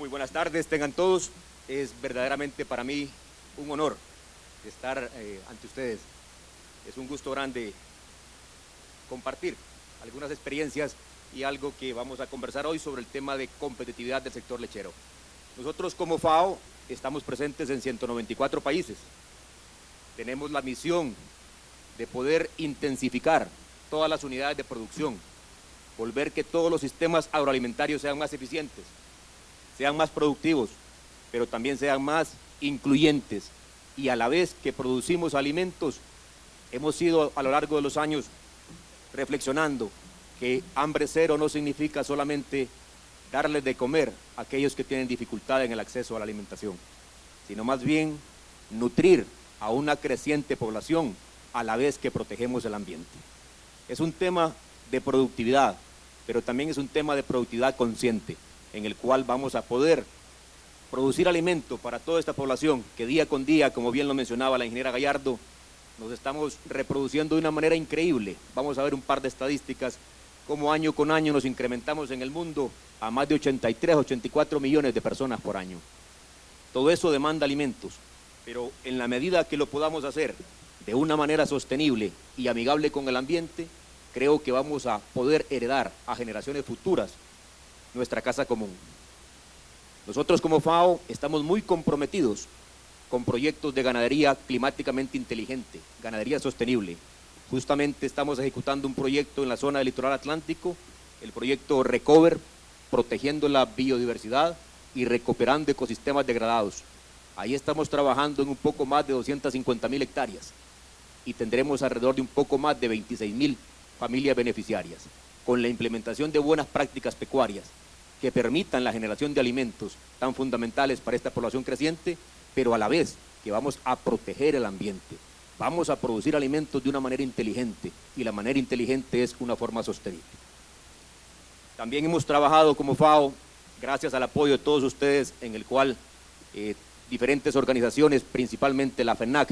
Muy buenas tardes, tengan todos. Es verdaderamente para mí un honor estar ante ustedes. Es un gusto grande compartir algunas experiencias y algo que vamos a conversar hoy sobre el tema de competitividad del sector lechero. Nosotros como FAO estamos presentes en 194 países. Tenemos la misión de poder intensificar todas las unidades de producción, volver que todos los sistemas agroalimentarios sean más eficientes, sean más productivos, pero también sean más incluyentes, y a la vez que producimos alimentos, hemos ido a lo largo de los años reflexionando que hambre cero no significa solamente darles de comer a aquellos que tienen dificultad en el acceso a la alimentación, sino más bien nutrir a una creciente población a la vez que protegemos el ambiente. Es un tema de productividad, pero también es un tema de productividad consciente, en el cual vamos a poder producir alimento para toda esta población que día con día, como bien lo mencionaba la ingeniera Gallardo, nos estamos reproduciendo de una manera increíble. Vamos a ver un par de estadísticas, como año con año nos incrementamos en el mundo a más de 83, 84 millones de personas por año. Todo eso demanda alimentos, pero en la medida que lo podamos hacer de una manera sostenible y amigable con el ambiente, creo que vamos a poder heredar a generaciones futuras nuestra casa común. Nosotros como FAO estamos muy comprometidos con proyectos de ganadería climáticamente inteligente, ganadería sostenible. Justamente estamos ejecutando un proyecto en la zona del litoral atlántico, el proyecto Recover, protegiendo la biodiversidad y recuperando ecosistemas degradados. Ahí estamos trabajando en un poco más de 250.000 hectáreas y tendremos alrededor de un poco más de 26.000 familias beneficiarias, con la implementación de buenas prácticas pecuarias que permitan la generación de alimentos tan fundamentales para esta población creciente, pero a la vez que vamos a proteger el ambiente. Vamos a producir alimentos de una manera inteligente, y la manera inteligente es una forma sostenible. También hemos trabajado como FAO, gracias al apoyo de todos ustedes, en el cual diferentes organizaciones, principalmente la FENAC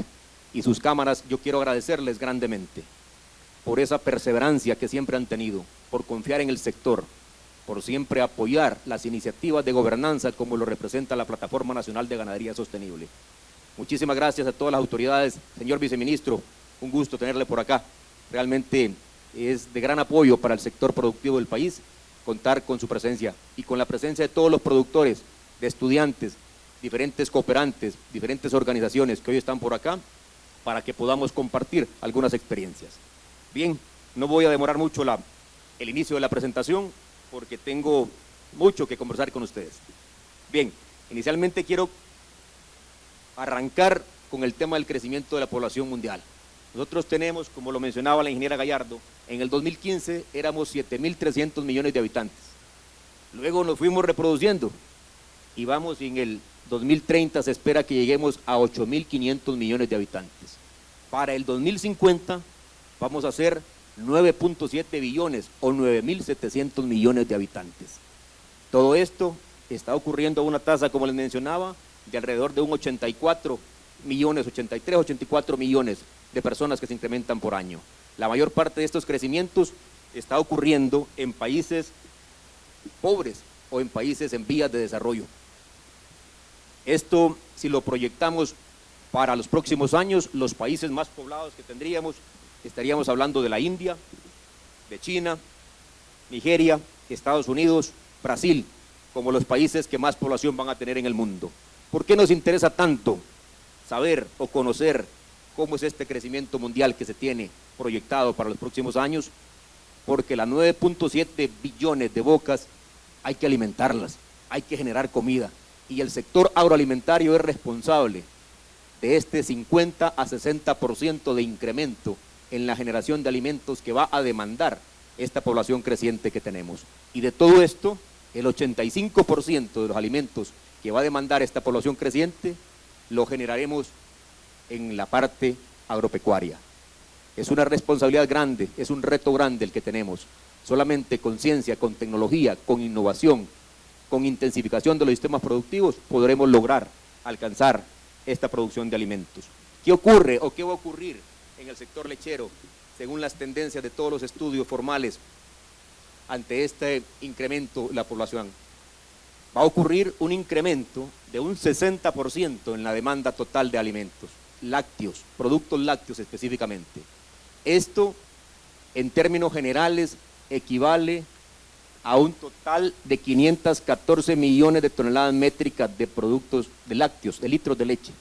y sus cámaras, yo quiero agradecerles grandemente por esa perseverancia que siempre han tenido, por confiar en el sector, por siempre apoyar las iniciativas de gobernanza como lo representa la Plataforma Nacional de Ganadería Sostenible. Muchísimas gracias a todas las autoridades. Señor viceministro, un gusto tenerle por acá. Realmente es de gran apoyo para el sector productivo del país contar con su presencia y con la presencia de todos los productores, de estudiantes, diferentes cooperantes, diferentes organizaciones que hoy están por acá, para que podamos compartir algunas experiencias. Bien, no voy a demorar mucho el inicio de la presentación, porque tengo mucho que conversar con ustedes. Bien, inicialmente quiero arrancar con el tema del crecimiento de la población mundial. Nosotros tenemos, como lo mencionaba la ingeniera Gallardo, en el 2015 éramos 7.300 millones de habitantes. Luego nos fuimos reproduciendo y vamos, en el 2030 se espera que lleguemos a 8.500 millones de habitantes. Para el 2050 vamos a ser 9.7 billones o 9.700 millones de habitantes. Todo esto está ocurriendo a una tasa, como les mencionaba, de alrededor de un 84 millones, 83, 84 millones de personas que se incrementan por año. La mayor parte de estos crecimientos está ocurriendo en países pobres o en países en vías de desarrollo. Esto, si lo proyectamos para los próximos años, los países más poblados que tendríamos, estaríamos hablando de la India, de China, Nigeria, Estados Unidos, Brasil, como los países que más población van a tener en el mundo. ¿Por qué nos interesa tanto saber o conocer cómo es este crecimiento mundial que se tiene proyectado para los próximos años? Porque las 9.7 billones de bocas hay que alimentarlas, hay que generar comida, y el sector agroalimentario es responsable de este 50 a 60% de incremento en la generación de alimentos que va a demandar esta población creciente que tenemos. Y de todo esto, el 85% de los alimentos que va a demandar esta población creciente lo generaremos en la parte agropecuaria. Es una responsabilidad grande, es un reto grande el que tenemos. Solamente con ciencia, con tecnología, con innovación, con intensificación de los sistemas productivos, podremos lograr alcanzar esta producción de alimentos. ¿Qué ocurre o qué va a ocurrir en el sector lechero, según las tendencias de todos los estudios formales ante este incremento de la población? va a ocurrir un incremento de un 60% en la demanda total de alimentos, lácteos, productos lácteos específicamente. Esto, en términos generales, equivale a un total de 514 millones de toneladas métricas de productos de lácteos, de litros de leche.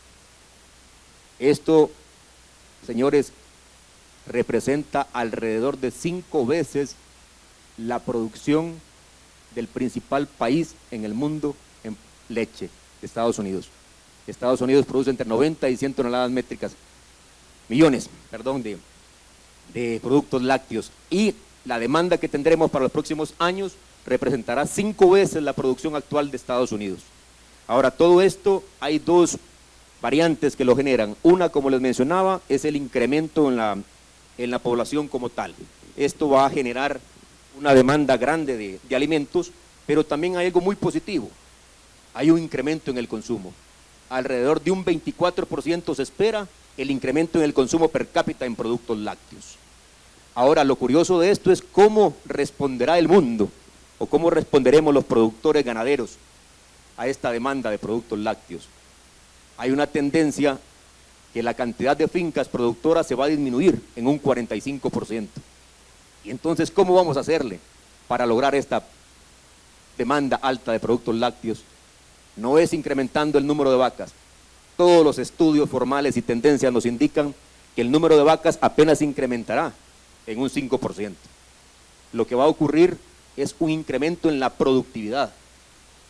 Esto, señores, representa alrededor de 5 veces la producción del principal país en el mundo en leche, Estados Unidos. Estados Unidos produce entre 90 y 100 toneladas métricas, millones, perdón, de productos lácteos, y la demanda que tendremos para los próximos años representará 5 veces la producción actual de Estados Unidos. Ahora, todo esto, hay dos variantes que lo generan. Una, como les mencionaba, es el incremento en la población como tal. Esto va a generar una demanda grande de alimentos, pero también hay algo muy positivo. Hay un incremento en el consumo. Alrededor de un 24% se espera el incremento en el consumo per cápita en productos lácteos. Ahora, lo curioso de esto es cómo responderá el mundo, o cómo responderemos los productores ganaderos a esta demanda de productos lácteos. Hay una tendencia que la cantidad de fincas productoras se va a disminuir en un 45%. Y entonces, ¿cómo vamos a hacerle para lograr esta demanda alta de productos lácteos? No es incrementando el número de vacas. Todos los estudios formales y tendencias nos indican que el número de vacas apenas incrementará en un 5%. Lo que va a ocurrir es un incremento en la productividad,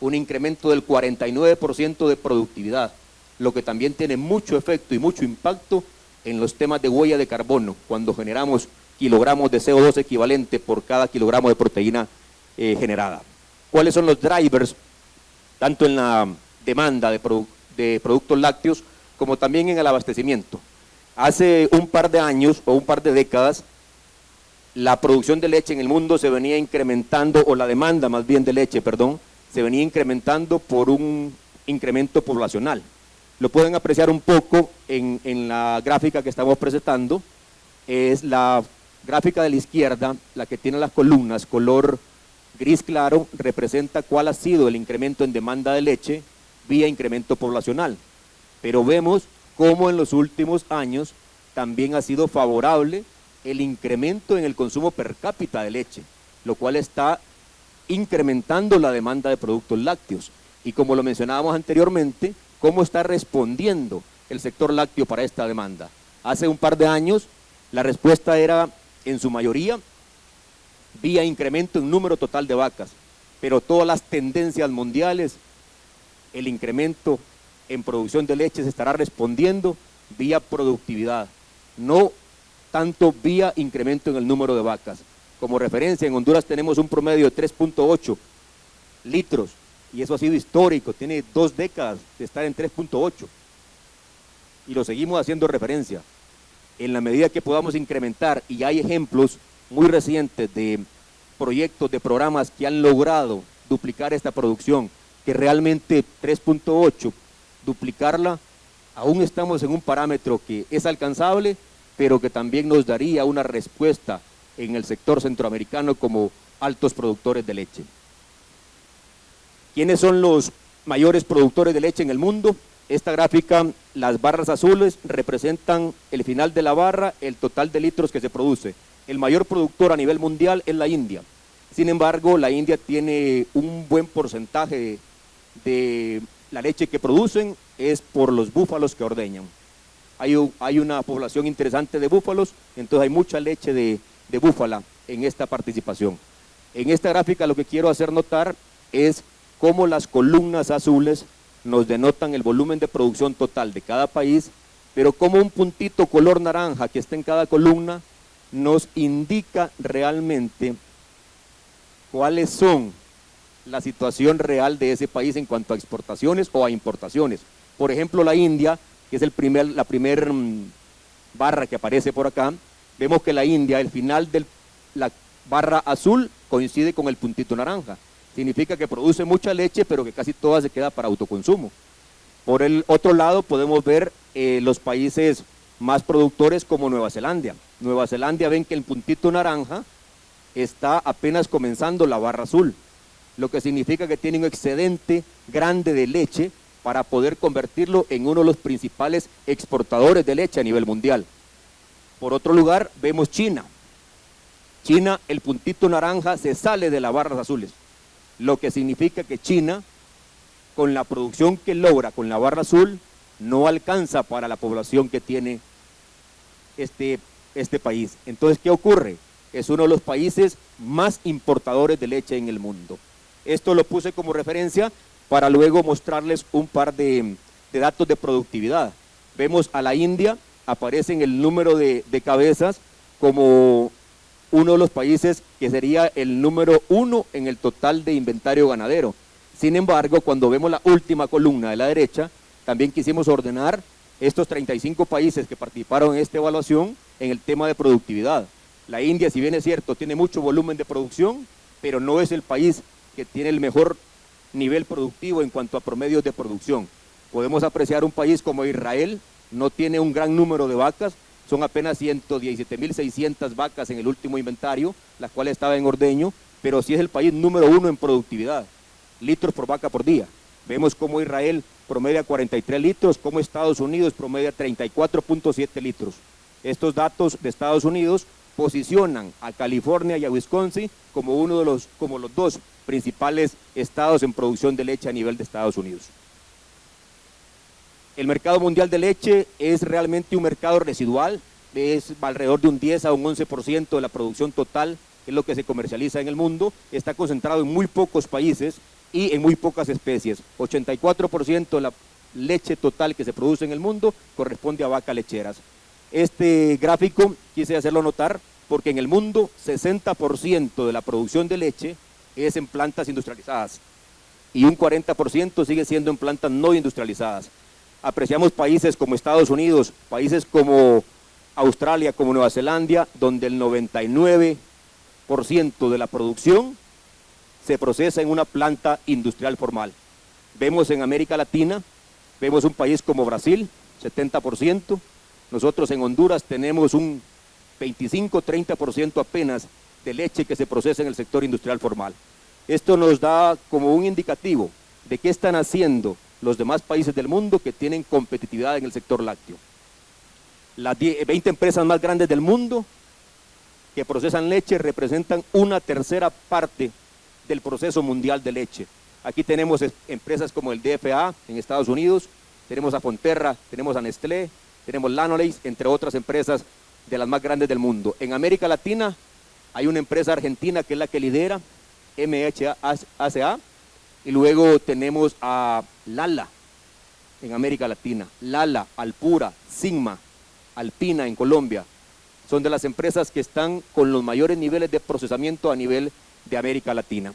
un incremento del 49% de productividad, lo que también tiene mucho efecto y mucho impacto en los temas de huella de carbono, cuando generamos kilogramos de CO2 equivalente por cada kilogramo de proteína generada. ¿Cuáles son los drivers, tanto en la demanda de productos lácteos, como también en el abastecimiento? Hace un par de años, o un par de décadas, la producción de leche en el mundo se venía incrementando, o la demanda más bien de leche, perdón, se venía incrementando por un incremento poblacional. Lo pueden apreciar un poco en la gráfica que estamos presentando. Es la gráfica de la izquierda, la que tiene las columnas color gris claro, representa cuál ha sido el incremento en demanda de leche vía incremento poblacional. Pero vemos cómo en los últimos años también ha sido favorable el incremento en el consumo per cápita de leche, lo cual está incrementando la demanda de productos lácteos. Y como lo mencionábamos anteriormente, ¿cómo está respondiendo el sector lácteo para esta demanda? Hace un par de años la respuesta era, en su mayoría, vía incremento en número total de vacas, pero todas las tendencias mundiales, el incremento en producción de leche se estará respondiendo vía productividad, no tanto vía incremento en el número de vacas. Como referencia, en Honduras tenemos un promedio de 3.8 litros, y eso ha sido histórico, tiene 2 décadas de estar en 3.8, y lo seguimos haciendo referencia. En la medida que podamos incrementar, y hay ejemplos muy recientes de proyectos, de programas que han logrado duplicar esta producción, que realmente 3.8, duplicarla, aún estamos en un parámetro que es alcanzable, pero que también nos daría una respuesta en el sector centroamericano como altos productores de leche. ¿Quiénes son los mayores productores de leche en el mundo? Esta gráfica, las barras azules representan el final de la barra, el total de litros que se produce. El mayor productor a nivel mundial es la India. Sin embargo, la India tiene un buen porcentaje de la leche que producen, es por los búfalos que ordeñan. Hay una población interesante de búfalos, entonces hay mucha leche de búfala en esta participación. En esta gráfica lo que quiero hacer notar es cómo las columnas azules nos denotan el volumen de producción total de cada país, pero como un puntito color naranja que está en cada columna nos indica realmente cuáles son la situación real de ese país en cuanto a exportaciones o a importaciones. Por ejemplo, la India, que es la primer barra que aparece por acá, vemos que la India, el final de la barra azul coincide con el puntito naranja. Significa que produce mucha leche, pero que casi toda se queda para autoconsumo. Por el otro lado podemos ver los países más productores como Nueva Zelanda. Nueva Zelanda, ven que el puntito naranja está apenas comenzando la barra azul. lo que significa que tiene un excedente grande de leche para poder convertirlo en uno de los principales exportadores de leche a nivel mundial. Por otro lugar, vemos China. China, el puntito naranja se sale de las barras azules, lo que significa que China, con la producción que logra con la barra azul, no alcanza para la población que tiene este país. Entonces, ¿qué ocurre? Es uno de los países más importadores de leche en el mundo. Esto lo puse como referencia para luego mostrarles un par de datos de productividad. Vemos a la India, aparece en el número de cabezas como uno de los países que sería el número 1 en el total de inventario ganadero. Sin embargo, cuando vemos la última columna de la derecha, también quisimos ordenar estos 35 países que participaron en esta evaluación en el tema de productividad. La India, si bien es cierto, tiene mucho volumen de producción, pero no es el país que tiene el mejor nivel productivo en cuanto a promedios de producción. Podemos apreciar un país como Israel, no tiene un gran número de vacas, son apenas 117.600 vacas en el último inventario, las cuales estaban en ordeño, pero sí es el país número 1 en productividad, litros por vaca por día. Vemos cómo Israel promedia 43 litros, como Estados Unidos promedia 34.7 litros. Estos datos de Estados Unidos posicionan a California y a Wisconsin como los dos principales estados en producción de leche a nivel de Estados Unidos. El mercado mundial de leche es realmente un mercado residual, es alrededor de un 10 a un 11% de la producción total, es lo que se comercializa en el mundo, está concentrado en muy pocos países y en muy pocas especies. 84% de la leche total que se produce en el mundo corresponde a vacas lecheras. Este gráfico quise hacerlo notar porque en el mundo 60% de la producción de leche es en plantas industrializadas y un 40% sigue siendo en plantas no industrializadas. Apreciamos países como Estados Unidos, países como Australia, como Nueva Zelanda, donde el 99% de la producción se procesa en una planta industrial formal. Vemos en América Latina, vemos un país como Brasil, 70%, nosotros en Honduras tenemos un 25-30% apenas de leche que se procesa en el sector industrial formal. Esto nos da como un indicativo de qué están haciendo los demás países del mundo que tienen competitividad en el sector lácteo. Las 20 empresas más grandes del mundo que procesan leche representan una tercera parte del proceso mundial de leche. Aquí tenemos empresas como el DFA en Estados Unidos, tenemos a Fonterra, tenemos a Nestlé, tenemos Lanoleis, entre otras empresas de las más grandes del mundo. En América Latina hay una empresa argentina que es la que lidera, MHACA, y luego tenemos a Lala en América Latina, Lala, Alpura, Sigma, Alpina en Colombia. Son de las empresas que están con los mayores niveles de procesamiento a nivel de América Latina.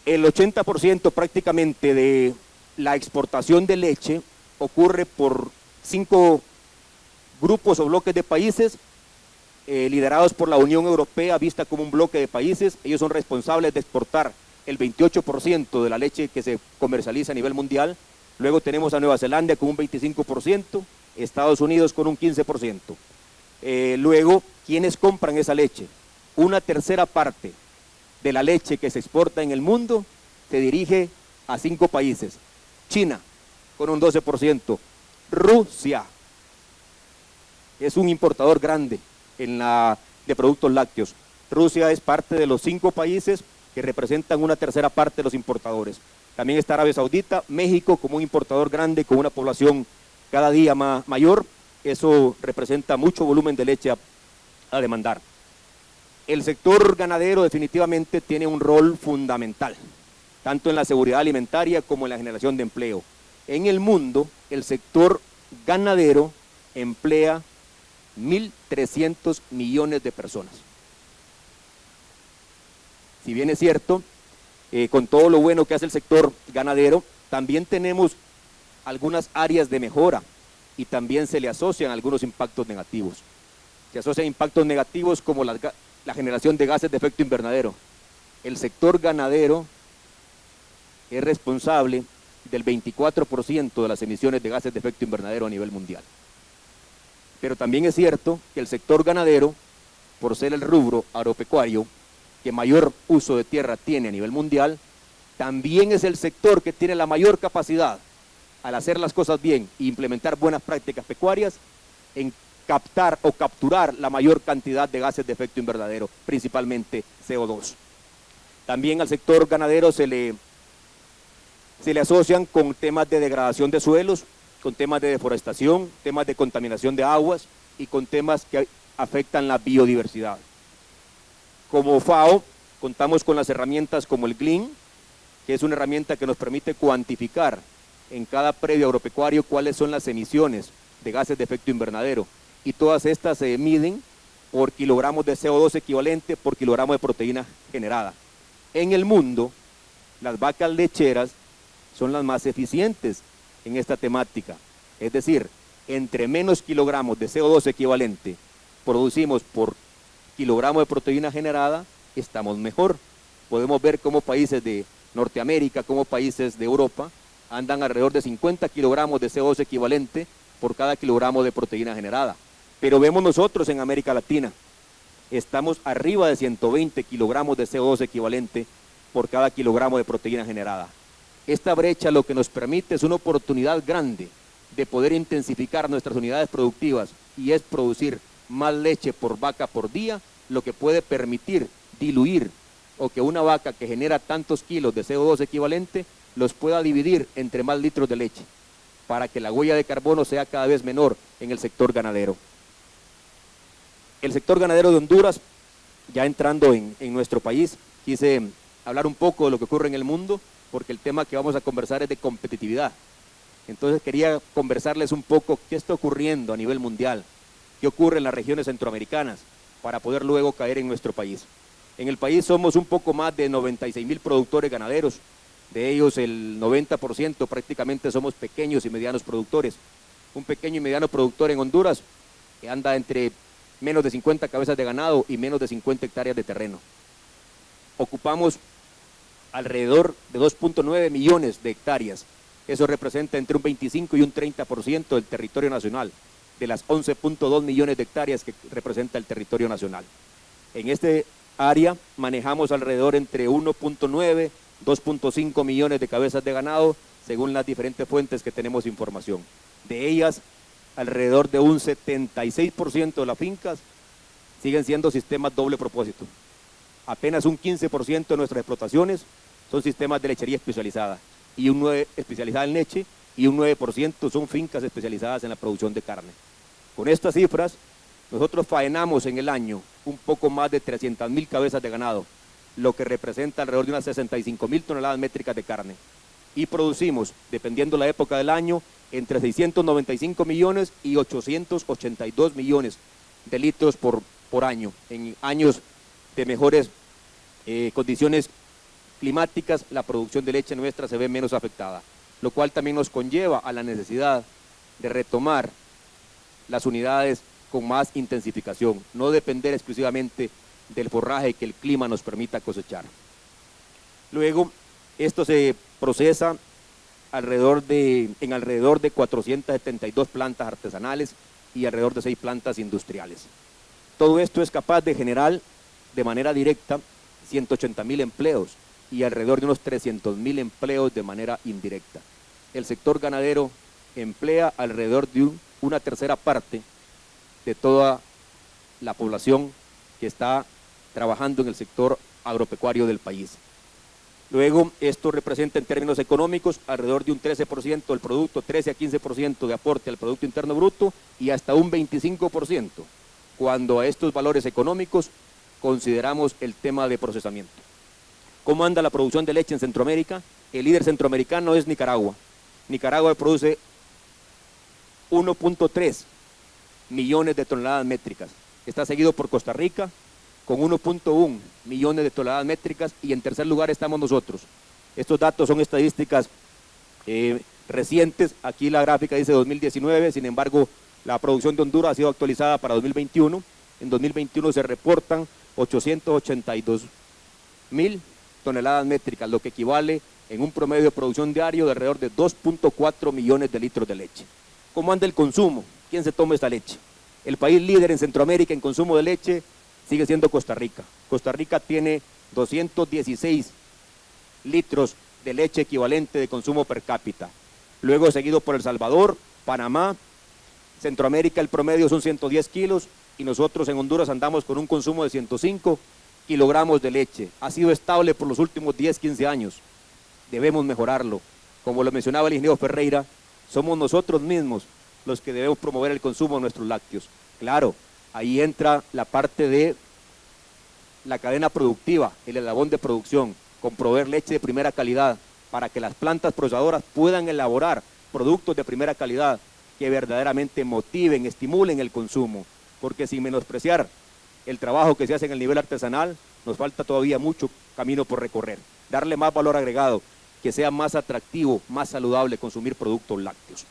El 80% prácticamente de la exportación de leche ocurre por 5 grupos o bloques de países liderados por la Unión Europea, vista como un bloque de países. Ellos son responsables de exportar el 28% de la leche que se comercializa a nivel mundial. Luego tenemos a Nueva Zelanda con un 25%, Estados Unidos con un 15%. Luego, ¿quiénes compran esa leche? Una tercera parte de la leche que se exporta en el mundo se dirige a 5 países. China con un 12%, Rusia es un importador grande de productos lácteos. Rusia es parte de los 5 países que representan una tercera parte de los importadores. También está Arabia Saudita, México como un importador grande con una población cada día mayor. Eso representa mucho volumen de leche a demandar. El sector ganadero definitivamente tiene un rol fundamental, tanto en la seguridad alimentaria como en la generación de empleo. En el mundo, el sector ganadero emplea 1.300 millones de personas. Si bien es cierto, con todo lo bueno que hace el sector ganadero, también tenemos algunas áreas de mejora y también se le asocian algunos impactos negativos. Se asocian impactos negativos como la generación de gases de efecto invernadero. El sector ganadero es responsable del 24% de las emisiones de gases de efecto invernadero a nivel mundial. Pero también es cierto que el sector ganadero, por ser el rubro agropecuario, que mayor uso de tierra tiene a nivel mundial, también es el sector que tiene la mayor capacidad, al hacer las cosas bien e implementar buenas prácticas pecuarias, en captar o capturar la mayor cantidad de gases de efecto invernadero, principalmente CO2. También al sector ganadero se le asocian con temas de degradación de suelos, con temas de deforestación, temas de contaminación de aguas y con temas que afectan la biodiversidad. Como FAO contamos con las herramientas como el GLIN, que es una herramienta que nos permite cuantificar en cada predio agropecuario cuáles son las emisiones de gases de efecto invernadero, y todas estas se miden por kilogramos de CO2 equivalente por kilogramo de proteína generada. En el mundo, las vacas lecheras son las más eficientes en esta temática, es decir, entre menos kilogramos de CO2 equivalente producimos por kilogramo de proteína generada, estamos mejor. Podemos ver cómo países de Norteamérica, como países de Europa, andan alrededor de 50 kilogramos de CO2 equivalente por cada kilogramo de proteína generada. Pero vemos nosotros en América Latina, estamos arriba de 120 kilogramos de CO2 equivalente por cada kilogramo de proteína generada. Esta brecha lo que nos permite es una oportunidad grande de poder intensificar nuestras unidades productivas, y es producir más leche por vaca por día, lo que puede permitir diluir, o que una vaca que genera tantos kilos de CO2 equivalente los pueda dividir entre más litros de leche, para que la huella de carbono sea cada vez menor en el sector ganadero. El sector ganadero de Honduras, ya entrando en nuestro país, quise hablar un poco de lo que ocurre en el mundo, porque el tema que vamos a conversar es de competitividad. Entonces quería conversarles un poco qué está ocurriendo a nivel mundial, qué ocurre en las regiones centroamericanas, para poder luego caer en nuestro país. En el país somos un poco más de 96,000 productores ganaderos, de ellos el 90% prácticamente somos pequeños y medianos productores. Un pequeño y mediano productor en Honduras que anda entre menos de 50 cabezas de ganado y menos de 50 hectáreas de terreno. Ocupamos alrededor de 2.9 millones de hectáreas. Eso representa entre un 25 y un 30% del territorio nacional, de las 11.2 millones de hectáreas que representa el territorio nacional. En este área manejamos alrededor entre 1.9, 2.5 millones de cabezas de ganado, según las diferentes fuentes que tenemos información. De ellas, alrededor de un 76% de las fincas siguen siendo sistemas doble propósito. Apenas un 15% de nuestras explotaciones son sistemas de lechería especializada, y un 9% especializada en leche, y un 9% son fincas especializadas en la producción de carne. Con estas cifras, nosotros faenamos en el año un poco más de 300,000 cabezas de ganado, lo que representa alrededor de unas 65,000 toneladas métricas de carne. Y producimos, dependiendo la época del año, entre 695 millones y 882 millones de litros por año. En años de mejores condiciones climáticas, la producción de leche nuestra se ve menos afectada, lo cual también nos conlleva a la necesidad de retomar las unidades con más intensificación, no depender exclusivamente del forraje que el clima nos permita cosechar. Luego, esto se procesa en alrededor de 472 plantas artesanales y alrededor de 6 plantas industriales. Todo esto es capaz de generar de manera directa 180,000 empleos y alrededor de unos 300,000 empleos de manera indirecta. El sector ganadero emplea alrededor de una tercera parte de toda la población que está trabajando en el sector agropecuario del país. Luego, esto representa en términos económicos alrededor de un 13% del producto, 13 a 15% de aporte al Producto Interno Bruto y hasta un 25% cuando a estos valores económicos consideramos el tema de procesamiento. ¿Cómo anda la producción de leche en Centroamérica? El líder centroamericano es Nicaragua. Nicaragua produce 1.3 millones de toneladas métricas. Está seguido por Costa Rica con 1.1 millones de toneladas métricas y en tercer lugar estamos nosotros. Estos datos son estadísticas recientes. Aquí la gráfica dice 2019, sin embargo la producción de Honduras ha sido actualizada para 2021. En 2021 se reportan 882,000 toneladas métricas, lo que equivale en un promedio de producción diario de alrededor de 2.4 millones de litros de leche. ¿Cómo anda el consumo? ¿Quién se toma esta leche? El país líder en Centroamérica en consumo de leche sigue siendo Costa Rica. Costa Rica tiene 216 litros de leche equivalente de consumo per cápita. Luego seguido por El Salvador, Panamá, Centroamérica el promedio son 110 kilos y nosotros en Honduras andamos con un consumo de 105 kilogramos de leche. Ha sido estable por los últimos 10, 15 años. Debemos mejorarlo. Como lo mencionaba el ingeniero Ferreira, somos nosotros mismos los que debemos promover el consumo de nuestros lácteos. Claro, ahí entra la parte de la cadena productiva, el eslabón de producción, con proveer leche de primera calidad para que las plantas procesadoras puedan elaborar productos de primera calidad que verdaderamente motiven, estimulen el consumo, porque sin menospreciar el trabajo que se hace en el nivel artesanal, nos falta todavía mucho camino por recorrer. Darle más valor agregado, que sea más atractivo, más saludable consumir productos lácteos.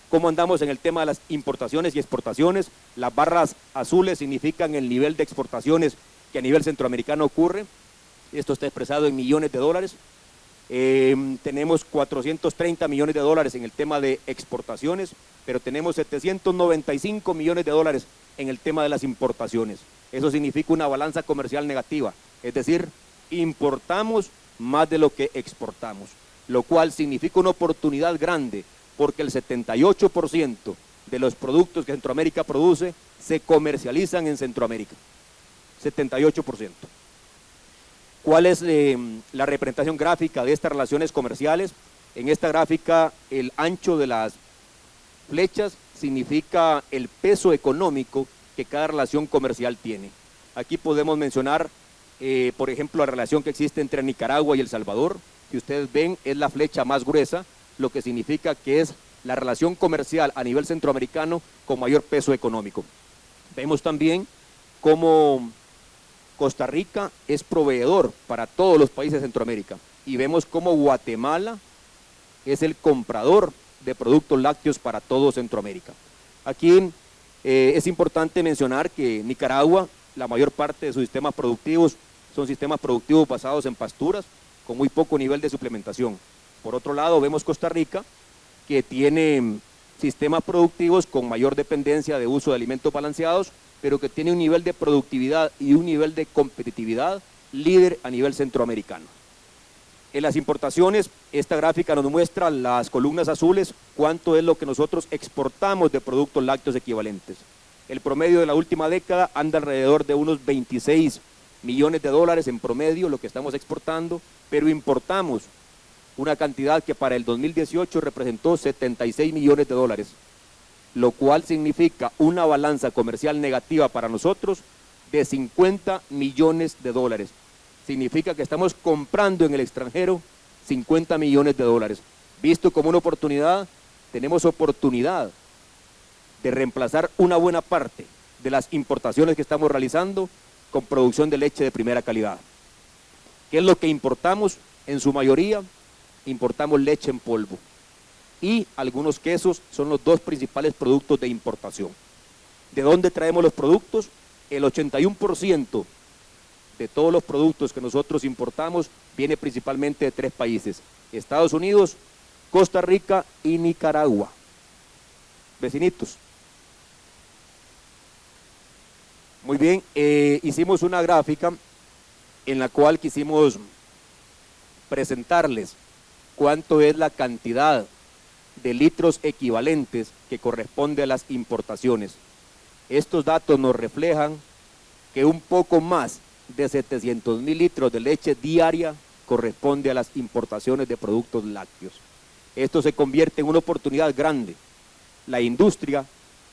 ¿Cómo andamos en el tema de las importaciones y exportaciones? Las barras azules significan el nivel de exportaciones que a nivel centroamericano ocurre. Esto está expresado en millones de dólares. Tenemos 430 millones de dólares en el tema de exportaciones, pero tenemos 795 millones de dólares en el tema de las importaciones. Eso significa una balanza comercial negativa, es decir, importamos más de lo que exportamos, lo cual significa una oportunidad grande, porque el 78% de los productos que Centroamérica produce se comercializan en Centroamérica, 78%. ¿Cuál es la representación gráfica de estas relaciones comerciales? En esta gráfica el ancho de las flechas significa el peso económico que cada relación comercial tiene. Aquí podemos mencionar, por ejemplo, la relación que existe entre Nicaragua y El Salvador, que ustedes ven es la flecha más gruesa, lo que significa que es la relación comercial a nivel centroamericano con mayor peso económico. Vemos también cómo Costa Rica es proveedor para todos los países de Centroamérica y vemos cómo Guatemala es el comprador de productos lácteos para todo Centroamérica. Aquí es importante mencionar que Nicaragua, la mayor parte de sus sistemas productivos son sistemas productivos basados en pasturas con muy poco nivel de suplementación. Por otro lado, vemos Costa Rica, que tiene sistemas productivos con mayor dependencia de uso de alimentos balanceados, pero que tiene un nivel de productividad y un nivel de competitividad líder a nivel centroamericano. En las importaciones, esta gráfica nos muestra las columnas azules, cuánto es lo que nosotros exportamos de productos lácteos equivalentes. El promedio de la última década anda alrededor de unos 26 millones de dólares en promedio, lo que estamos exportando, pero importamos una cantidad que para el 2018 representó 76 millones de dólares, lo cual significa una balanza comercial negativa para nosotros de 50 millones de dólares. Significa que estamos comprando en el extranjero 50 millones de dólares. Visto como una oportunidad, tenemos oportunidad de reemplazar una buena parte de las importaciones que estamos realizando con producción de leche de primera calidad. ¿Qué es lo que importamos? En su mayoría, importamos leche en polvo y algunos quesos son los dos principales productos de importación. ¿De dónde traemos los productos? El 81% de todos los productos que nosotros importamos viene principalmente de tres países: Estados Unidos, Costa Rica y Nicaragua. Vecinitos. Muy bien, hicimos una gráfica en la cual quisimos presentarles cuánto es la cantidad de litros equivalentes que corresponde a las importaciones. Estos datos nos reflejan que un poco más de 700,000 litros de leche diaria corresponde a las importaciones de productos lácteos. Esto se convierte en una oportunidad grande. La industria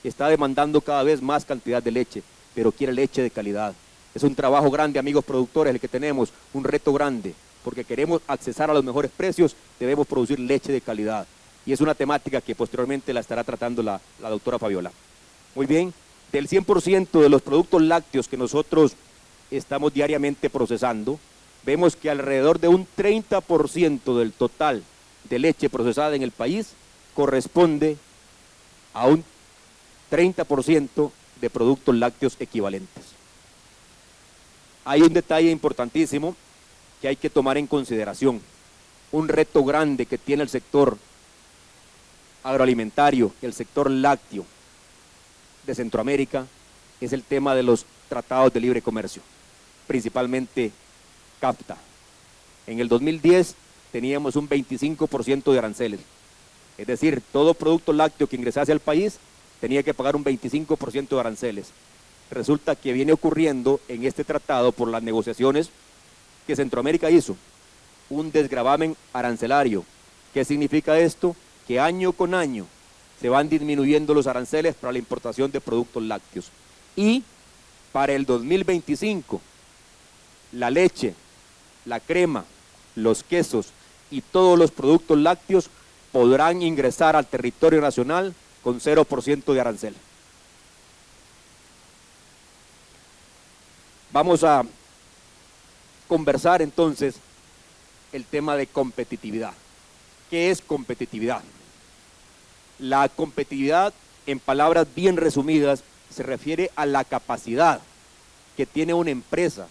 está demandando cada vez más cantidad de leche, pero quiere leche de calidad. Es un trabajo grande, amigos productores, el que tenemos, un reto grande, porque queremos accesar a los mejores precios, debemos producir leche de calidad. Y es una temática que posteriormente la estará tratando la doctora Fabiola. Muy bien, del 100% de los productos lácteos que nosotros estamos diariamente procesando, vemos que alrededor de un 30% del total de leche procesada en el país corresponde a un 30% de productos lácteos equivalentes. Hay un detalle importantísimo que hay que tomar en consideración. Un reto grande que tiene el sector agroalimentario, el sector lácteo de Centroamérica, es el tema de los tratados de libre comercio. principalmente CAFTA. En el 2010 teníamos un 25% de aranceles, es decir, todo producto lácteo que ingresase al país tenía que pagar un 25% de aranceles. Resulta que viene ocurriendo en este tratado por las negociaciones que Centroamérica hizo, un desgravamen arancelario. ¿Qué significa esto? Que año con año se van disminuyendo los aranceles para la importación de productos lácteos. Y para el 2025, la leche, la crema, los quesos y todos los productos lácteos podrán ingresar al territorio nacional con 0% de arancel. Vamos a conversar entonces el tema de competitividad. ¿Qué es competitividad? La competitividad, en palabras bien resumidas, se refiere a la capacidad que tiene una empresa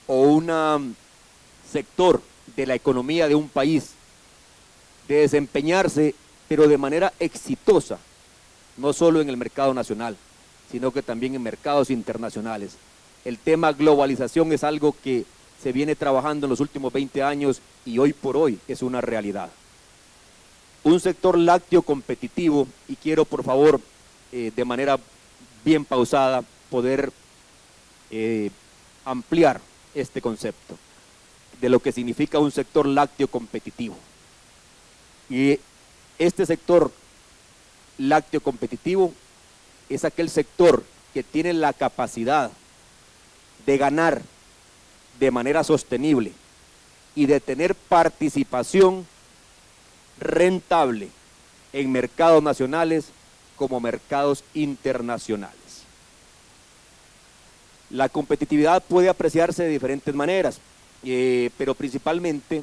o un sector de la economía de un país de desempeñarse, pero de manera exitosa, no solo en el mercado nacional, sino que también en mercados internacionales. El tema globalización es algo que se viene trabajando en los últimos 20 años y hoy por hoy es una realidad. Un sector lácteo competitivo, y quiero por favor de manera bien pausada poder ampliar este concepto de lo que significa un sector lácteo competitivo. Y este sector lácteo competitivo es aquel sector que tiene la capacidad de ganar de manera sostenible y de tener participación rentable en mercados nacionales como mercados internacionales. La competitividad puede apreciarse de diferentes maneras, pero principalmente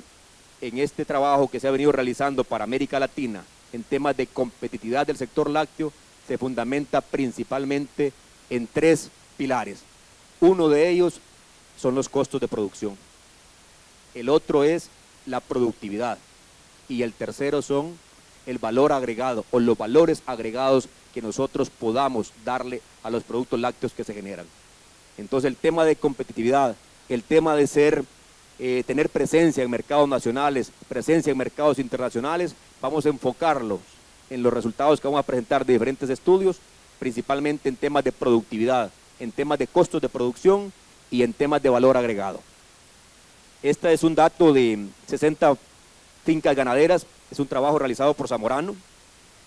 en este trabajo que se ha venido realizando para América Latina en temas de competitividad del sector lácteo se fundamenta principalmente en 3 pilares. Uno de ellos son los costos de producción, el otro es la productividad y el tercero son el valor agregado o los valores agregados que nosotros podamos darle a los productos lácteos que se generan. Entonces el tema de competitividad, el tema de tener presencia en mercados nacionales, presencia en mercados internacionales, vamos a enfocarlos en los resultados que vamos a presentar de diferentes estudios, principalmente en temas de productividad, en temas de costos de producción y en temas de valor agregado. Este es un dato de 60 fincas ganaderas, es un trabajo realizado por Zamorano,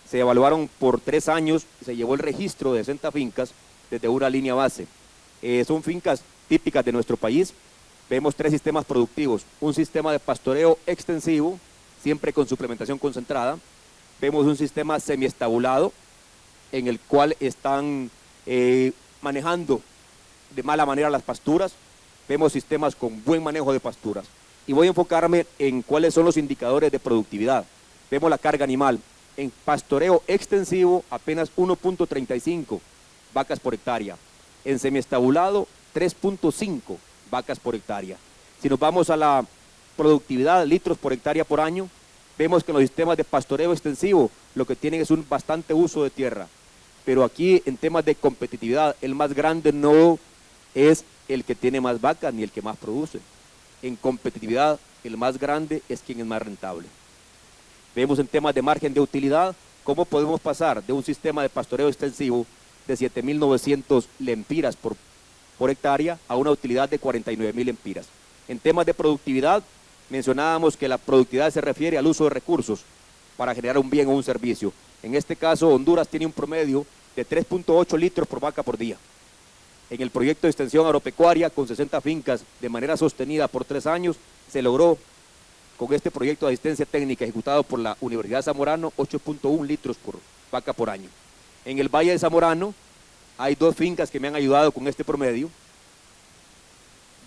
se evaluaron por 3 años, se llevó el registro de 60 fincas desde una línea base. Son fincas típicas de nuestro país. Vemos 3 sistemas productivos, un sistema de pastoreo extensivo, siempre con suplementación concentrada. Vemos un sistema semiestabulado, en el cual están manejando de mala manera las pasturas. Vemos sistemas con buen manejo de pasturas. Y voy a enfocarme en cuáles son los indicadores de productividad. Vemos la carga animal. En pastoreo extensivo, apenas 1.35 vacas por hectárea. En semiestabulado, 3.5 vacas por hectárea. Si nos vamos a la productividad, litros por hectárea por año, vemos que en los sistemas de pastoreo extensivo lo que tienen es un bastante uso de tierra. Pero aquí en temas de competitividad, el más grande no es el que tiene más vacas ni el que más produce. En competitividad, el más grande es quien es más rentable. Vemos en temas de margen de utilidad, cómo podemos pasar de un sistema de pastoreo extensivo de 7.900 lempiras por hectárea a una utilidad de 49.000 lempiras. En temas de productividad, mencionábamos que la productividad se refiere al uso de recursos para generar un bien o un servicio. En este caso, Honduras tiene un promedio de 3.8 litros por vaca por día. En el proyecto de extensión agropecuaria, con 60 fincas de manera sostenida por 3 años, se logró, con este proyecto de asistencia técnica ejecutado por la Universidad de Zamorano, 8.1 litros por vaca por año. En el Valle de Zamorano hay 2 fincas que me han ayudado con este promedio,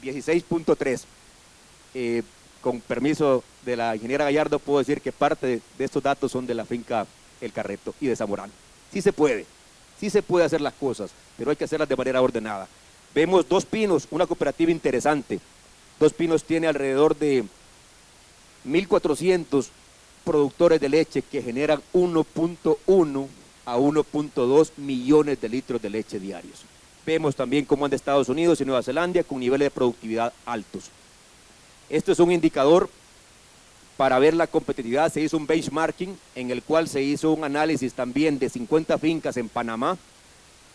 16.3. Con permiso de la ingeniera Gallardo puedo decir que parte de estos datos son de la finca El Carreto y de Zamorano. Sí se puede hacer las cosas, pero hay que hacerlas de manera ordenada. Vemos Dos Pinos, una cooperativa interesante. Dos Pinos tiene alrededor de 1.400 productores de leche que generan 1.1 a 1.2 millones de litros de leche diarios. Vemos también cómo anda Estados Unidos y Nueva Zelanda con niveles de productividad altos. Esto es un indicador para ver la competitividad. Se hizo un benchmarking en el cual se hizo un análisis también de 50 fincas en Panamá,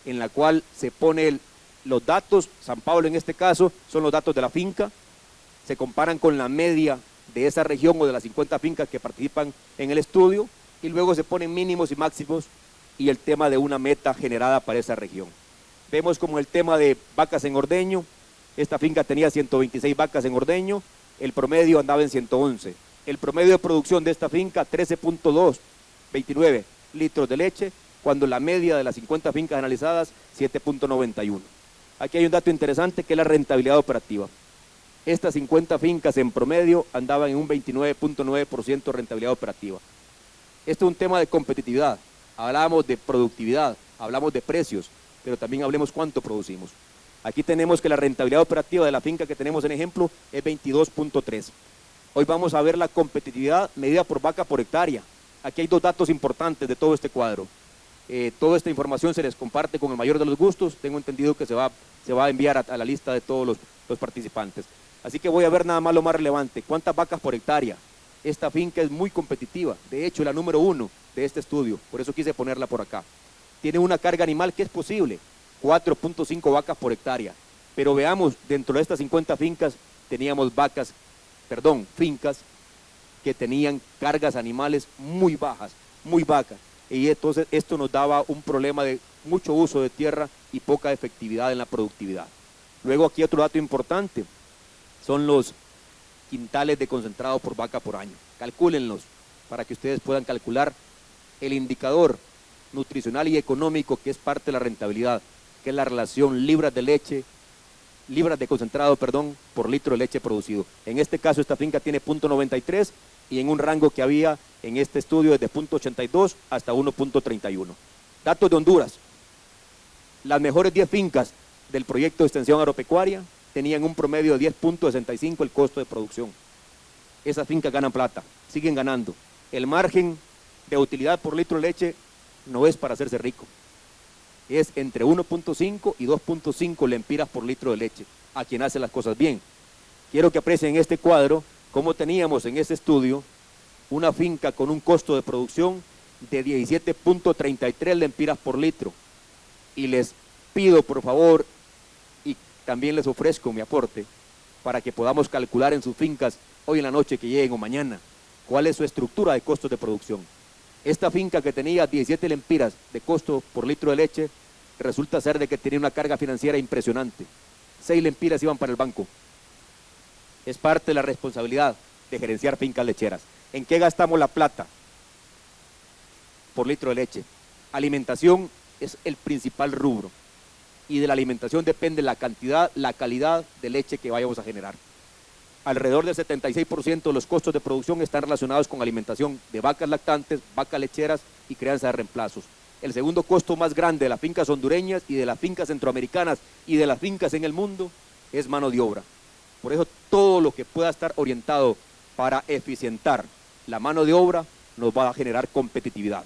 en la cual se pone los datos, San Pablo en este caso, son los datos de la finca, se comparan con la media de esa región o de las 50 fincas que participan en el estudio, y luego se ponen mínimos y máximos y el tema de una meta generada para esa región. Vemos como el tema de vacas en ordeño, esta finca tenía 126 vacas en ordeño, el promedio andaba en 111. El promedio de producción de esta finca, 13.229 litros de leche, cuando la media de las 50 fincas analizadas, 7.91. Aquí hay un dato interesante que es la rentabilidad operativa. Estas 50 fincas en promedio andaban en un 29.9% de rentabilidad operativa. Esto es un tema de competitividad. Hablamos de productividad, hablamos de precios, pero también hablemos cuánto producimos. Aquí tenemos que la rentabilidad operativa de la finca que tenemos en ejemplo es 22.3. Hoy vamos a ver la competitividad medida por vaca por hectárea. Aquí hay dos datos importantes de todo este cuadro. Toda esta información se les comparte con el mayor de los gustos. Tengo entendido que se va a enviar a la lista de todos los participantes. Así que voy a ver nada más lo más relevante. ¿Cuántas vacas por hectárea? Esta finca es muy competitiva. De hecho, la número 1 de este estudio. Por eso quise ponerla por acá. Tiene una carga animal que es posible. 4.5 vacas por hectárea. Pero veamos, dentro de estas 50 fincas teníamos fincas que tenían cargas animales muy bajas, muy vacas. Y entonces esto nos daba un problema de mucho uso de tierra y poca efectividad en la productividad. Luego aquí otro dato importante, son los quintales de concentrado por vaca por año. Calcúlenlos para que ustedes puedan calcular el indicador nutricional y económico que es parte de la rentabilidad, que es la relación libras de concentrado, por litro de leche producido. En este caso esta finca tiene 0.93 y en un rango que había en este estudio desde 0.82 hasta 1.31. Datos de Honduras. Las mejores 10 fincas del proyecto de extensión agropecuaria tenían un promedio de 10.65 el costo de producción. Esas fincas ganan plata, siguen ganando. El margen de utilidad por litro de leche no es para hacerse rico. Es entre 1.5 y 2.5 lempiras por litro de leche a quien hace las cosas bien. Quiero que aprecien este cuadro cómo teníamos en este estudio una finca con un costo de producción de 17.33 lempiras por litro. Y les pido por favor, y también les ofrezco mi aporte, para que podamos calcular en sus fincas hoy en la noche que lleguen o mañana, cuál es su estructura de costos de producción. Esta finca que tenía 17 lempiras de costo por litro de leche, resulta ser de que tenía una carga financiera impresionante. 6 lempiras iban para el banco. Es parte de la responsabilidad de gerenciar fincas lecheras. ¿En qué gastamos la plata por litro de leche? Alimentación es el principal rubro. Y de la alimentación depende la cantidad, la calidad de leche que vayamos a generar. Alrededor del 76% de los costos de producción están relacionados con alimentación de vacas lactantes, vacas lecheras y crianza de reemplazos. El segundo costo más grande de las fincas hondureñas y de las fincas centroamericanas y de las fincas en el mundo es mano de obra. Por eso todo lo que pueda estar orientado para eficientar la mano de obra nos va a generar competitividad.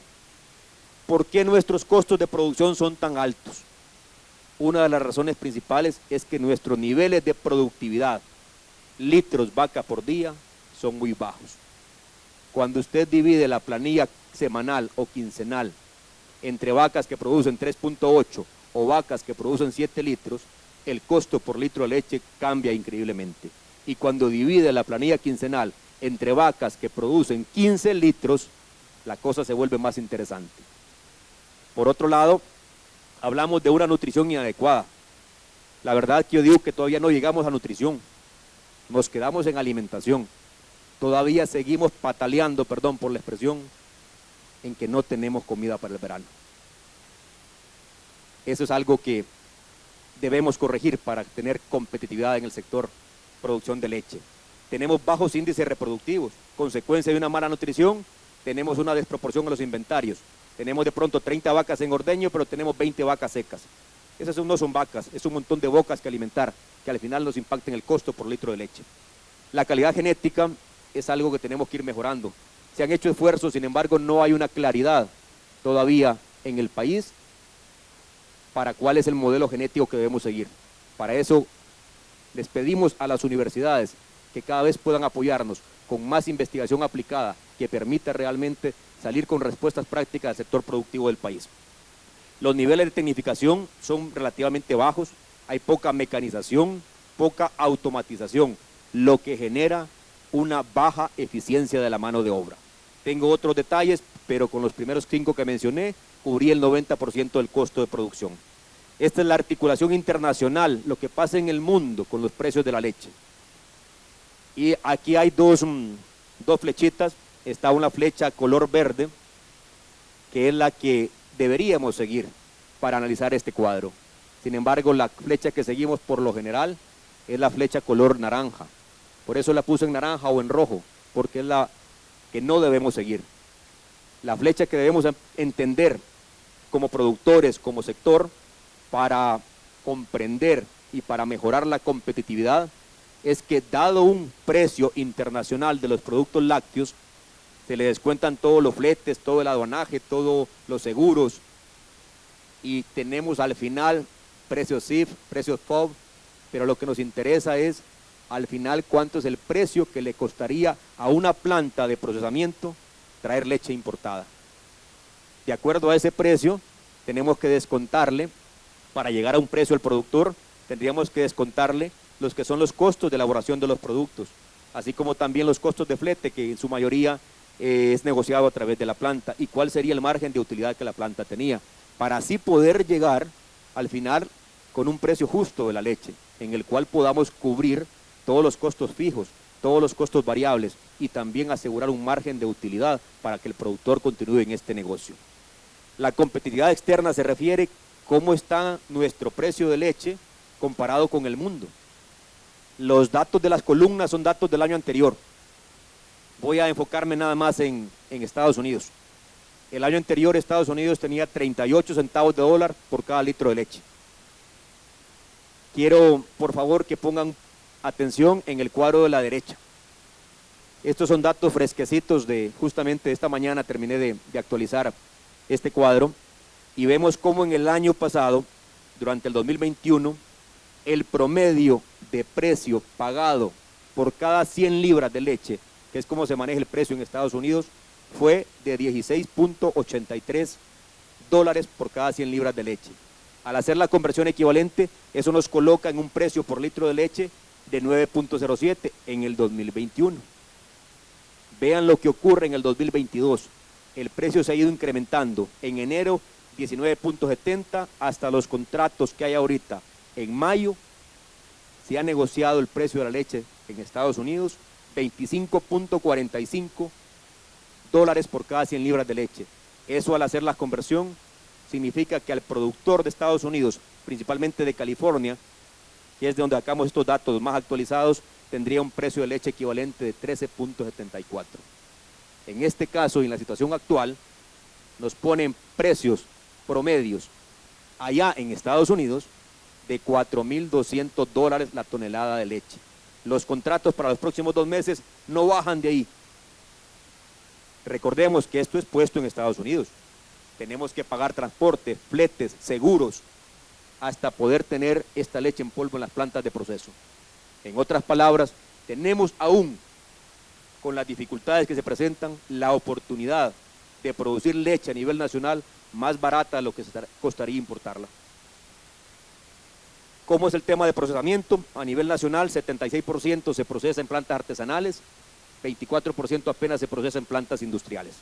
¿Por qué nuestros costos de producción son tan altos? Una de las razones principales es que nuestros niveles de productividad, litros vaca por día, son muy bajos. Cuando usted divide la planilla semanal o quincenal entre vacas que producen 3.8 o vacas que producen 7 litros, el costo por litro de leche cambia increíblemente. Y cuando divide la planilla quincenal entre vacas que producen 15 litros, la cosa se vuelve más interesante. Por otro lado, hablamos de una nutrición inadecuada. La verdad que yo digo que todavía no llegamos a nutrición. Nos quedamos en alimentación. Todavía seguimos pataleando, perdón por la expresión, en que no tenemos comida para el verano. Eso es algo que debemos corregir para tener competitividad en el sector producción de leche. Tenemos bajos índices reproductivos, consecuencia de una mala nutrición, tenemos una desproporción en los inventarios. Tenemos de pronto 30 vacas en ordeño, pero tenemos 20 vacas secas. Esas no son vacas, es un montón de bocas que alimentar, que al final nos impacten el costo por litro de leche. La calidad genética es algo que tenemos que ir mejorando. Se han hecho esfuerzos, sin embargo, no hay una claridad todavía en el país para cuál es el modelo genético que debemos seguir. Para eso les pedimos a las universidades que cada vez puedan apoyarnos con más investigación aplicada que permita realmente salir con respuestas prácticas al sector productivo del país. Los niveles de tecnificación son relativamente bajos, hay poca mecanización, poca automatización, lo que genera una baja eficiencia de la mano de obra. Tengo otros detalles, pero con los primeros 5 que mencioné, cubrí el 90% del costo de producción. Esta es la articulación internacional, lo que pasa en el mundo con los precios de la leche. Y aquí hay dos flechitas, está una flecha color verde, que es la que deberíamos seguir para analizar este cuadro. Sin embargo, la flecha que seguimos por lo general es la flecha color naranja. Por eso la puse en naranja o en rojo, porque es la que no debemos seguir. La flecha que debemos entender como productores, como sector, para comprender y para mejorar la competitividad, es que dado un precio internacional de los productos lácteos, se le descuentan todos los fletes, todo el aduanaje, todos los seguros, y tenemos al final precios CIF, precios FOB, pero lo que nos interesa es al final cuánto es el precio que le costaría a una planta de procesamiento traer leche importada. De acuerdo a ese precio, tenemos que descontarle, para llegar a un precio al productor, tendríamos que descontarle los que son los costos de elaboración de los productos, así como también los costos de flete, que en su mayoría es negociado a través de la planta, y cuál sería el margen de utilidad que la planta tenía, para así poder llegar al final con un precio justo de la leche, en el cual podamos cubrir todos los costos fijos, todos los costos variables, y también asegurar un margen de utilidad para que el productor continúe en este negocio. La competitividad externa se refiere a cómo está nuestro precio de leche comparado con el mundo. Los datos de las columnas son datos del año anterior. Voy a enfocarme nada más en Estados Unidos. El año anterior Estados Unidos tenía 38 centavos de dólar por cada litro de leche. Quiero, por favor, que pongan atención en el cuadro de la derecha. Estos son datos fresquecitos de justamente esta mañana, terminé de actualizar este cuadro, y vemos cómo en el año pasado, durante el 2021, el promedio de precio pagado por cada 100 libras de leche, que es como se maneja el precio en Estados Unidos, fue de 16.83 dólares por cada 100 libras de leche. Al hacer la conversión equivalente, eso nos coloca en un precio por litro de leche de 9.07 en el 2021. Vean lo que ocurre en el 2022. El precio se ha ido incrementando. En enero 19.70 hasta los contratos que hay ahorita. En mayo se ha negociado el precio de la leche en Estados Unidos 25.45 dólares por cada 100 libras de leche. Eso, al hacer la conversión, significa que al productor de Estados Unidos, principalmente de California, que es de donde sacamos estos datos más actualizados, tendría un precio de leche equivalente de 13.74. En este caso, y en la situación actual, nos ponen precios promedios allá en Estados Unidos de 4.200 dólares la tonelada de leche. Los contratos para los próximos 2 meses no bajan de ahí. Recordemos que esto es puesto en Estados Unidos. Tenemos que pagar transporte, fletes, seguros, hasta poder tener esta leche en polvo en las plantas de proceso. En otras palabras, tenemos aún, con las dificultades que se presentan, la oportunidad de producir leche a nivel nacional más barata de lo que costaría importarla. ¿Cómo es el tema de procesamiento? A nivel nacional, 76% se procesa en plantas artesanales, 24% apenas se procesa en plantas industriales.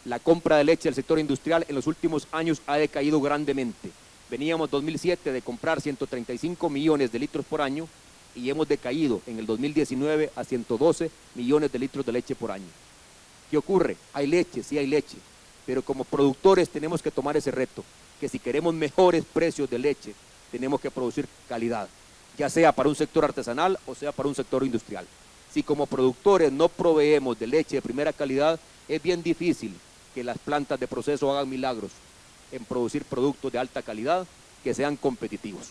La compra de leche del sector industrial en los últimos años ha decaído grandemente. Veníamos 2007 de comprar 135 millones de litros por año y hemos decaído en el 2019 a 112 millones de litros de leche por año. ¿Qué ocurre? Hay leche, sí hay leche, pero como productores tenemos que tomar ese reto, que si queremos mejores precios de leche, tenemos que producir calidad, ya sea para un sector artesanal o sea para un sector industrial. Si como productores no proveemos de leche de primera calidad, es bien difícil que las plantas de proceso hagan milagros en producir productos de alta calidad que sean competitivos.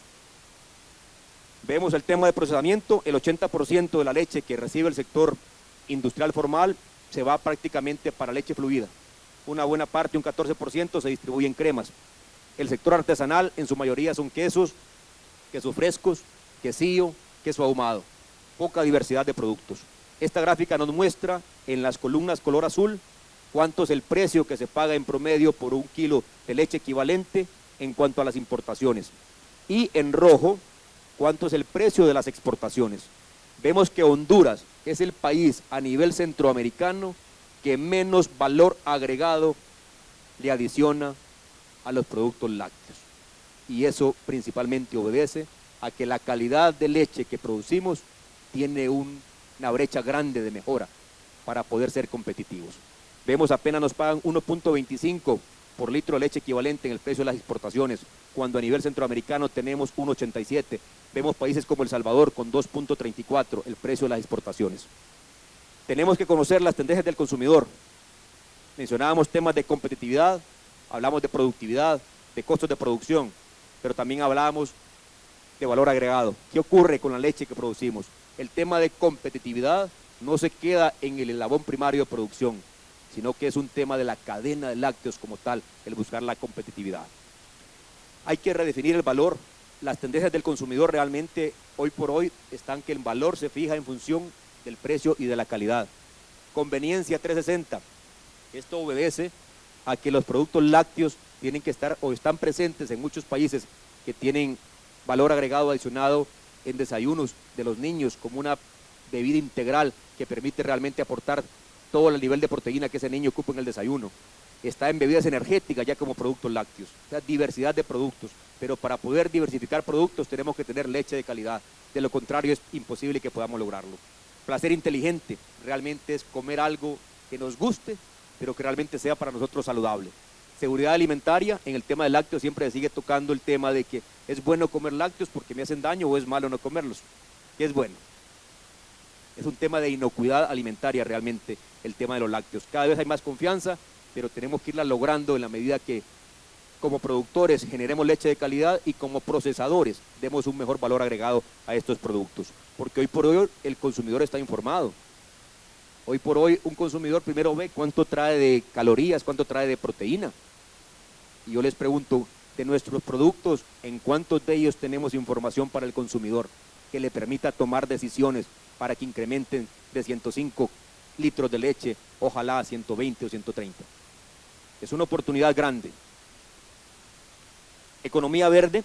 Vemos el tema de procesamiento, el 80% de la leche que recibe el sector industrial formal se va prácticamente para leche fluida. Una buena parte, un 14%, se distribuye en cremas. El sector artesanal en su mayoría son quesos, quesos frescos, quesillo, queso ahumado, poca diversidad de productos. Esta gráfica nos muestra en las columnas color azul cuánto es el precio que se paga en promedio por un kilo de leche equivalente en cuanto a las importaciones, y en rojo cuánto es el precio de las exportaciones. Vemos que Honduras es el país a nivel centroamericano que menos valor agregado le adiciona a los productos lácteos, y eso principalmente obedece a que la calidad de leche que producimos tiene una brecha grande de mejora para poder ser competitivos. Vemos apenas nos pagan 1.25 por litro de leche equivalente en el precio de las exportaciones, cuando a nivel centroamericano tenemos 1.87. Vemos países como El Salvador con 2.34 el precio de las exportaciones. Tenemos que conocer las tendencias del consumidor. Mencionábamos temas de competitividad, hablamos de productividad, de costos de producción, pero también hablábamos de valor agregado. ¿Qué ocurre con la leche que producimos? El tema de competitividad no se queda en el eslabón primario de producción, sino que es un tema de la cadena de lácteos como tal, el buscar la competitividad. Hay que redefinir el valor. Las tendencias del consumidor realmente hoy por hoy están que el valor se fija en función del precio y de la calidad. Conveniencia 360. Esto obedece a que los productos lácteos tienen que estar o están presentes en muchos países que tienen valor agregado adicionado en desayunos de los niños como una bebida integral que permite realmente aportar todo el nivel de proteína que ese niño ocupa en el desayuno. Está en bebidas energéticas ya como productos lácteos, o sea, diversidad de productos, pero para poder diversificar productos tenemos que tener leche de calidad, de lo contrario es imposible que podamos lograrlo. Placer inteligente, realmente es comer algo que nos guste, pero que realmente sea para nosotros saludable. Seguridad alimentaria, en el tema del lácteo siempre se sigue tocando el tema de que es bueno comer lácteos porque me hacen daño o es malo no comerlos. ¿Qué es bueno? Es un tema de inocuidad alimentaria realmente el tema de los lácteos. Cada vez hay más confianza, pero tenemos que irla logrando en la medida que como productores generemos leche de calidad y como procesadores demos un mejor valor agregado a estos productos. Porque hoy por hoy el consumidor está informado. Hoy por hoy un consumidor primero ve cuánto trae de calorías, cuánto trae de proteína. Y yo les pregunto, de nuestros productos, ¿en cuántos de ellos tenemos información para el consumidor que le permita tomar decisiones para que incrementen de 105 litros de leche, ojalá a 120 o 130? Es una oportunidad grande. Economía verde,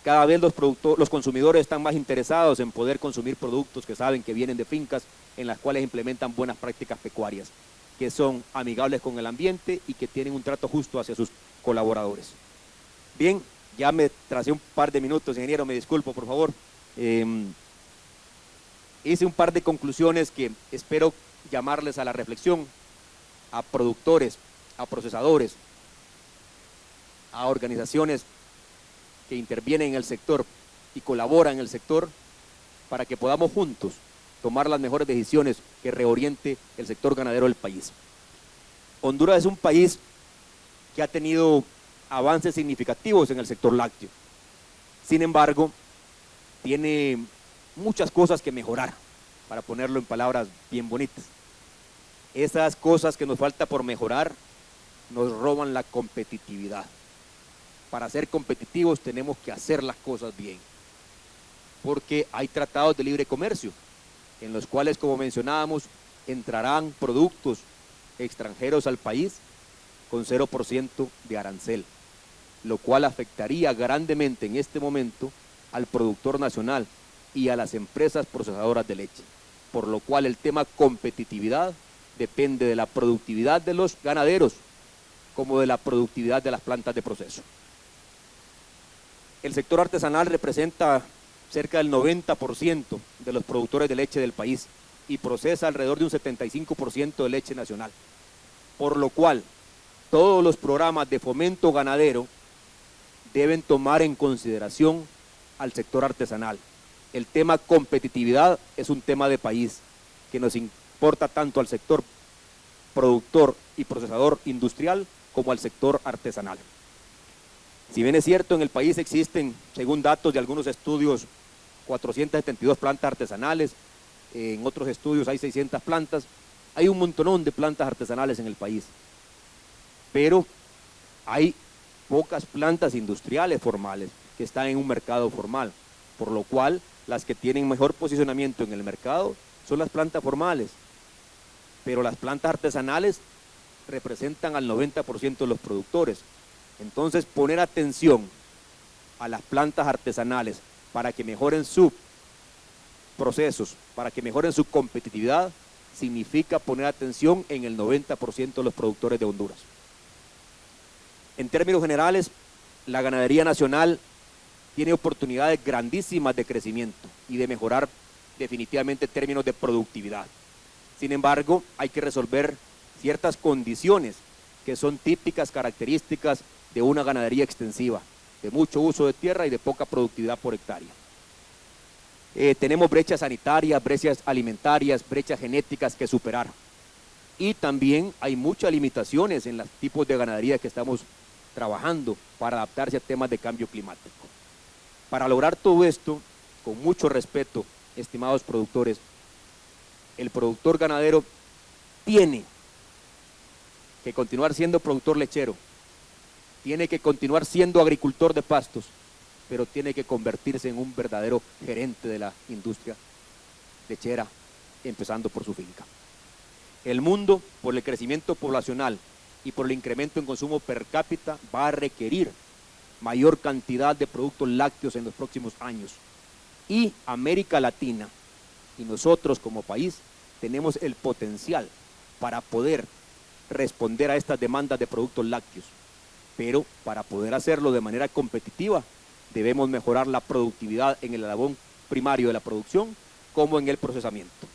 cada vez los consumidores están más interesados en poder consumir productos que saben que vienen de fincas en las cuales implementan buenas prácticas pecuarias, que son amigables con el ambiente y que tienen un trato justo hacia sus colaboradores. Bien, ya me tracé un par de minutos, ingeniero, me disculpo, por favor. Hice un par de conclusiones que espero llamarles a la reflexión, a productores, a procesadores, a organizaciones que intervienen en el sector y colaboran en el sector para que podamos juntos tomar las mejores decisiones que reoriente el sector ganadero del país. Honduras es un país que ha tenido avances significativos en el sector lácteo. Sin embargo, tiene muchas cosas que mejorar, para ponerlo en palabras bien bonitas. Esas cosas que nos falta por mejorar nos roban la competitividad. Para ser competitivos tenemos que hacer las cosas bien, porque hay tratados de libre comercio, en los cuales, como mencionábamos, entrarán productos extranjeros al país con 0% de arancel, lo cual afectaría grandemente en este momento al productor nacional y a las empresas procesadoras de leche, por lo cual el tema competitividad depende de la productividad de los ganaderos como de la productividad de las plantas de proceso. El sector artesanal representa cerca del 90% de los productores de leche del país y procesa alrededor de un 75% de leche nacional, por lo cual todos los programas de fomento ganadero deben tomar en consideración al sector artesanal. El tema competitividad es un tema de país que nos importa tanto al sector productor y procesador industrial como al sector artesanal. Si bien es cierto, en el país existen, según datos de algunos estudios, 472 plantas artesanales, en otros estudios hay 600 plantas, hay un montonón de plantas artesanales en el país, pero hay pocas plantas industriales formales que están en un mercado formal, por lo cual las que tienen mejor posicionamiento en el mercado son las plantas formales, pero las plantas artesanales representan al 90% de los productores. Entonces, poner atención a las plantas artesanales para que mejoren sus procesos, para que mejoren su competitividad, significa poner atención en el 90% de los productores de Honduras. En términos generales, la ganadería nacional tiene oportunidades grandísimas de crecimiento y de mejorar definitivamente términos de productividad. Sin embargo, hay que resolver ciertas condiciones que son típicas características de una ganadería extensiva, de mucho uso de tierra y de poca productividad por hectárea. Tenemos brechas sanitarias, brechas alimentarias, brechas genéticas que superar. Y también hay muchas limitaciones en los tipos de ganadería que estamos trabajando para adaptarse a temas de cambio climático. Para lograr todo esto, con mucho respeto, estimados productores, el productor ganadero tiene que continuar siendo productor lechero, tiene que continuar siendo agricultor de pastos, pero tiene que convertirse en un verdadero gerente de la industria lechera, empezando por su finca. El mundo, por el crecimiento poblacional y por el incremento en consumo per cápita, va a requerir mayor cantidad de productos lácteos en los próximos años. Y América Latina y nosotros como país tenemos el potencial para poder responder a estas demandas de productos lácteos. Pero para poder hacerlo de manera competitiva, debemos mejorar la productividad en el eslabón primario de la producción como en el procesamiento.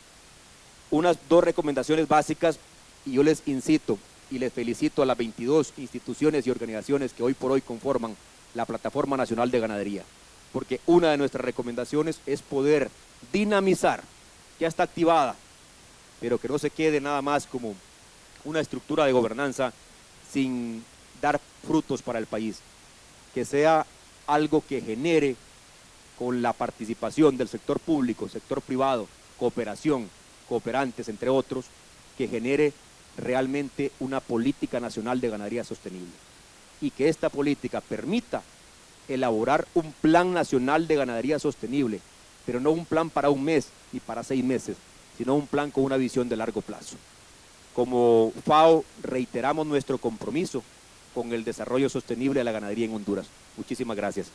Unas dos recomendaciones básicas, y yo les incito y les felicito a las 22 instituciones y organizaciones que hoy por hoy conforman la Plataforma Nacional de Ganadería, porque una de nuestras recomendaciones es poder dinamizar, ya está activada, pero que no se quede nada más como una estructura de gobernanza sin dar frutos para el país, que sea algo que genere con la participación del sector público, sector privado, cooperación, cooperantes, entre otros, que genere realmente una política nacional de ganadería sostenible y que esta política permita elaborar un plan nacional de ganadería sostenible, pero no un plan para un mes ni para 6 meses, sino un plan con una visión de largo plazo. Como FAO reiteramos nuestro compromiso con el desarrollo sostenible de la ganadería en Honduras. Muchísimas gracias.